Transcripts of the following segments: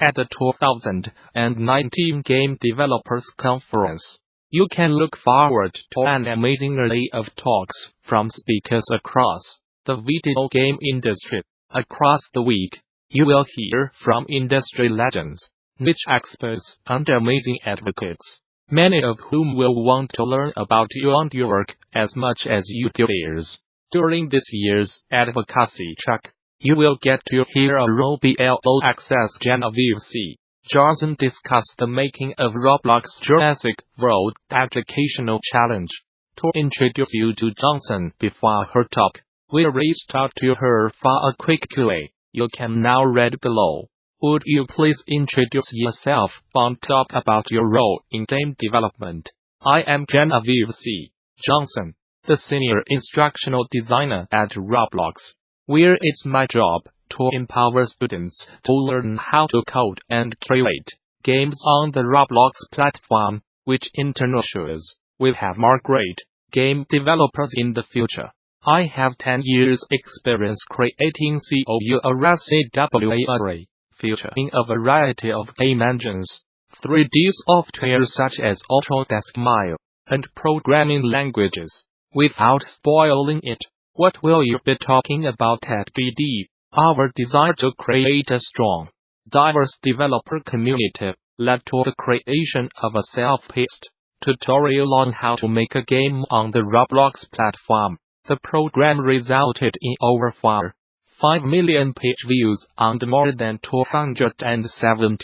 at the 2019 Game Developers Conference. You can look forward to an amazing array of talks from speakers across the video game industry. Across the week, you will hear from industry legends, niche experts, and amazing advocates, many of whom will want to learn about you and your work as much as you do theirs. During this year's advocacy track, you will get to hear a Roblox Genevieve C. Johnson discuss the making of Roblox Jurassic World Educational Challenge. To introduce you to Johnson before her talk, we reached out to her for a quick Q&A. You can now read below. Would you please introduce yourself and talk about your role in game development? I am Genevieve C. Johnson, the Senior Instructional Designer at Roblox, where it's my job to empower students to learn how to code and create games on the Roblox platform, which in turn ensures we have more great game developers in the future. I have 10 years experience creating COURSAWA, featuring a variety of game engines, 3D software such as Autodesk Maya, and programming languages. Without spoiling it, what will you be talking about at GD? Our desire to create a strong, diverse developer community led to the creation of a self-paced tutorial on how to make a game on the Roblox platform. The program resulted in over 5 million page views and more than 270,000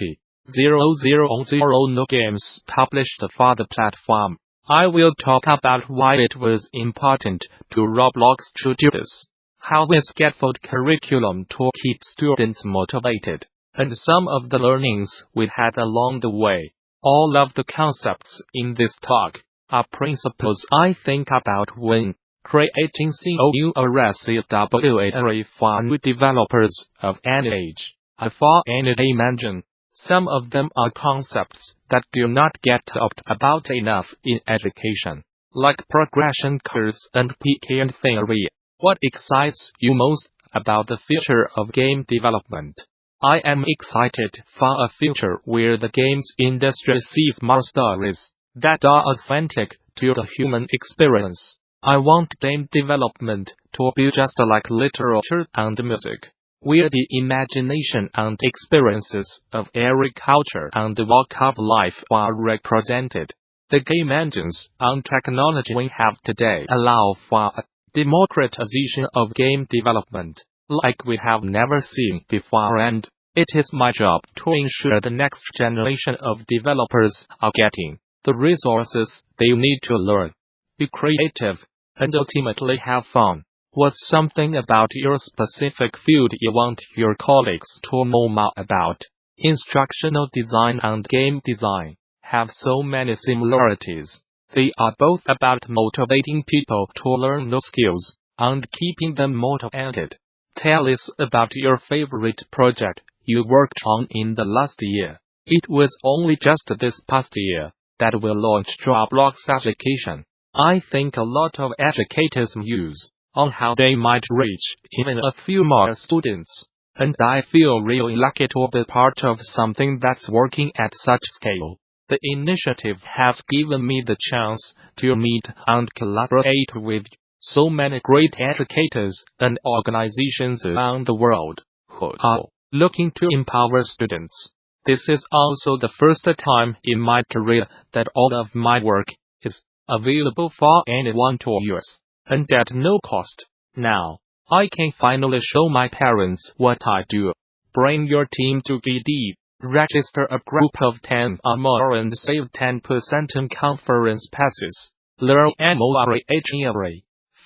new games published for the platform. I will talk about why it was important to Roblox to do this, how we scaffold curriculum to keep students motivated, and some of the learnings we had along the way. All of the concepts in this talk are principles I think about when creating COURSAWA for new developers of any age, for any game engine. Some of them are concepts that do not get talked about enough in education, like progression curves and peak-end theory. What excites you most about the future of game development? I am excited for a future where the games industry sees more stories that are authentic to the human experience. I want game development to be just like literature and music, where the imagination and experiences of every culture and walk of life are represented. The game engines and technology we have today allow for a democratization of game development like we have never seen before, and it is my job to ensure the next generation of developers are getting the resources they need to learn, be creative, and ultimately have fun. What's something about your specific field you want your colleagues to know more about? Instructional design and game design have so many similarities. They are both about motivating people to learn new skills and keeping them motivated. Tell us about your favorite project you worked on in the last year. It was only just this past year that we launched Roblox Education. I think a lot of educators muse on how they might reach even a few more students, and I feel really lucky to be part of something that's working at such scale. The initiative has given me the chance to meet and collaborate with so many great educators and organizations around the world who are looking to empower students. This is also the first time in my career that all of my work is available for anyone to use, and at no cost. Now, I can finally show my parents what I do. Bring your team to GD. Register a group of 10 or more and save 10% on conference passes. Learn more.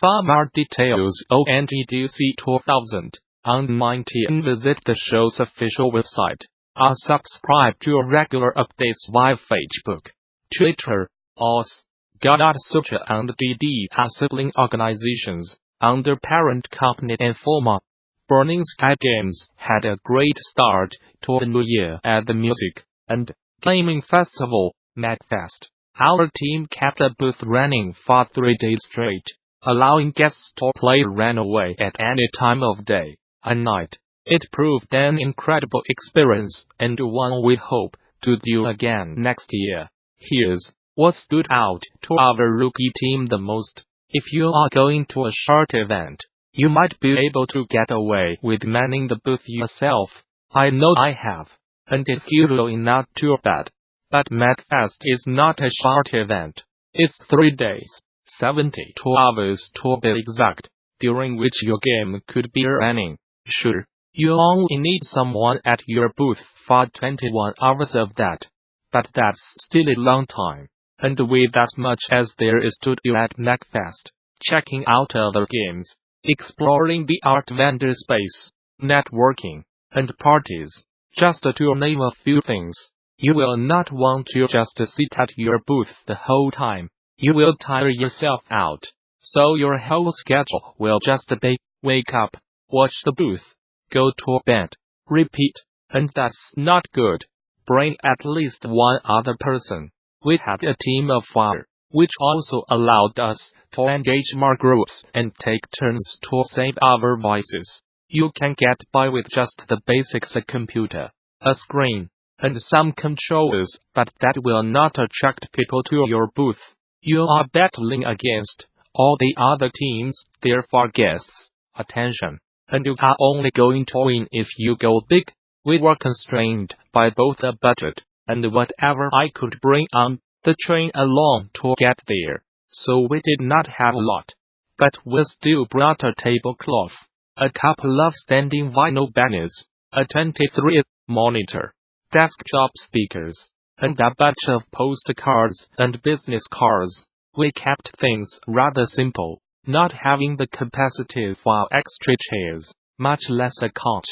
For more details on GDC 2019 visit the show's official website, or subscribe to regular updates via Facebook, Twitter, OS. Gamasutra and GD are sibling organizations under parent company Informa. Burning Sky Games had a great start to the new year at the music and gaming festival, MagFest. Our team kept a booth running for 3 days straight, allowing guests to play Runaway at any time of day and night. It proved an incredible experience and one we hope to do again next year. Here's what stood out to our rookie team the most. If you are going to a short event, you might be able to get away with manning the booth yourself. I know I have, and it's usually not too bad. But MagFest is not a short event. It's 3 days, 72 hours to be exact, during which your game could be running. Sure, you only need someone at your booth for 21 hours of that. But that's still a long time. And with as much as there is to do at MagFest, checking out other games, exploring the art vendor space, networking, and parties, just to name a few things, you will not want to just sit at your booth the whole time. You will tire yourself out. So your whole schedule will just be wake up, watch the booth, go to bed, repeat, and that's not good. Bring at least one other person. We had a team of 4, which also allowed us to engage more groups and take turns to save our voices. You can get by with just the basics: a computer, a screen, and some controllers, but that will not attract people to your booth. You are battling against all the other teams, therefore guests' attention, and you are only going to win if you go big. We were constrained by both a budget and whatever I could bring on the train along to get there, so we did not have a lot. But we still brought a tablecloth, a couple of standing vinyl banners, a 23-inch monitor, desktop speakers, and a bunch of postcards and business cards. We kept things rather simple, not having the capacity for extra chairs, much less a couch.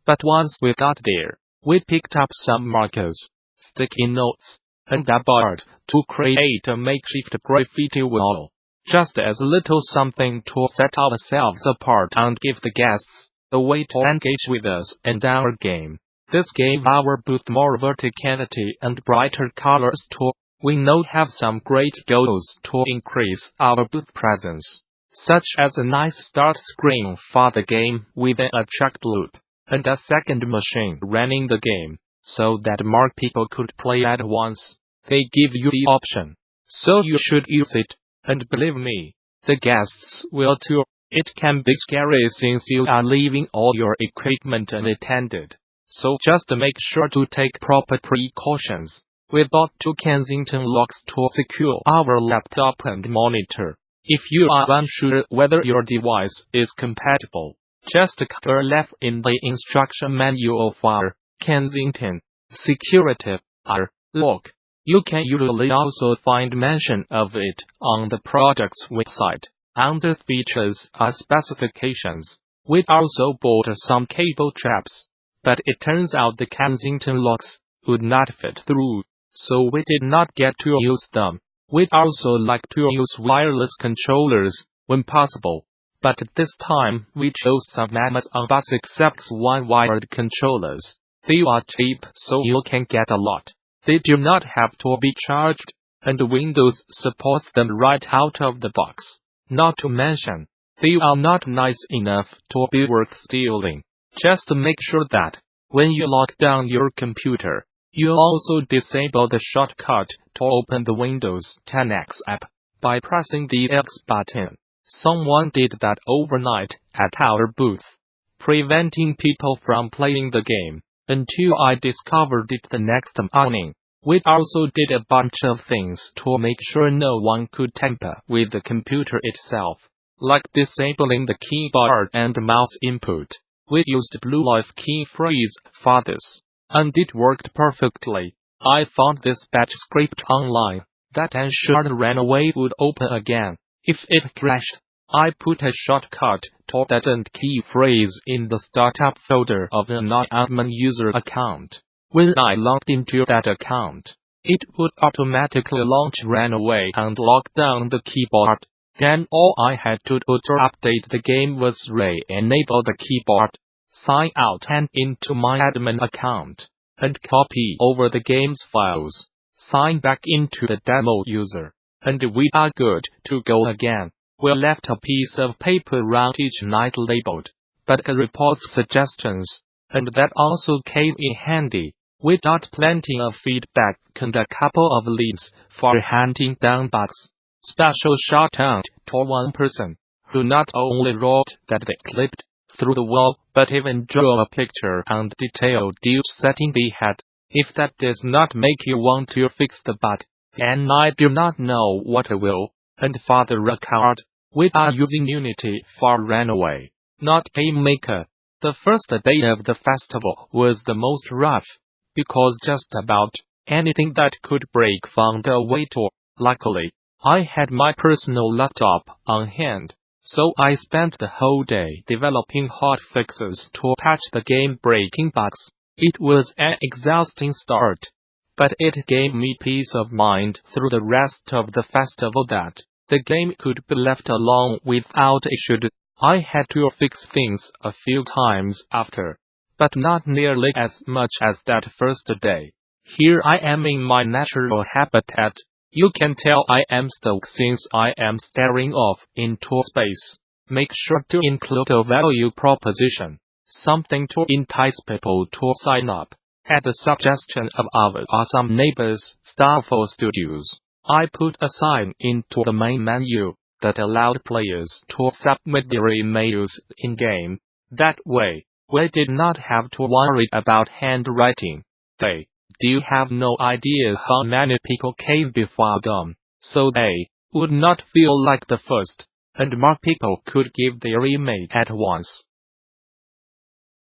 But once we got there, we picked up some markers, sticky notes, and a board to create a makeshift graffiti wall. Just as a little something to set ourselves apart and give the guests a way to engage with us and our game. This gave our booth more verticality and brighter colors too. We now have some great goals to increase our booth presence, such as a nice start screen for the game with an attract loop, and a second machine running the game, so that more people could play at once. They give you the option, so you should use it, and believe me, the guests will too. It can be scary since you are leaving all your equipment unattended, so just make sure to take proper precautions. We bought 2 Kensington locks to secure our laptop and monitor. If you are unsure whether your device is compatible, just cover left in the instruction manual for Kensington security lock. You can usually also find mention of it on the product's website, under features or specifications. We also bought some cable traps, but it turns out the Kensington locks would not fit through, so we did not get to use them. We'd also like to use wireless controllers when possible, but this time we chose some Amazon Basic X1 wired controllers. They are cheap, so you can get a lot. They do not have to be charged, and Windows supports them right out of the box. Not to mention, they are not nice enough to be worth stealing. Just make sure that, when you lock down your computer, you also disable the shortcut to open the Windows 10X app by pressing the X button. Someone did that overnight at our booth, preventing people from playing the game, until I discovered it the next morning. We also did a bunch of things to make sure no one could tamper with the computer itself, like disabling the keyboard and mouse input. We used Blue Life key phrase for this, and it worked perfectly. I found this batch script online that ensured Runaway would open again if it crashed. I put a shortcut to that end key phrase in the startup folder of an admin user account. When I logged into that account, it would automatically launch Runaway and lock down the keyboard. Then all I had to do to update the game was re-enable the keyboard, sign out and into my admin account, and copy over the game's files, sign back into the demo user, and we are good to go again. We left a piece of paper around each night labeled but reports suggestions, and that also came in handy. We got plenty of feedback and a couple of leads for hunting down bugs. Special shout out to one person who not only wrote that they clipped through the wall, but even drew a picture and detailed each setting they had. If that does not make you want to fix the bug, and I do not know what will. And for the record, we are using Unity for Runaway, not GameMaker. The first day of the festival was the most rough, because just about anything that could break found a way to. Luckily, I had my personal laptop on hand, so I spent the whole day developing hotfixes to patch the game-breaking bugs. It was an exhausting start, but it gave me peace of mind through the rest of the festival that the game could be left alone without issue. I had to fix things a few times after, but not nearly as much as that first day. Here I am in my natural habitat. You can tell I am stuck since I am staring off into space. Make sure to include a value proposition, something to entice people to sign up. At the suggestion of our awesome neighbors, Starfall Studios, I put a sign into the main menu that allowed players to submit their emails in-game. That way, we did not have to worry about handwriting. Do have no idea how many people came before them, so they would not feel like the first, and more people could give their email at once.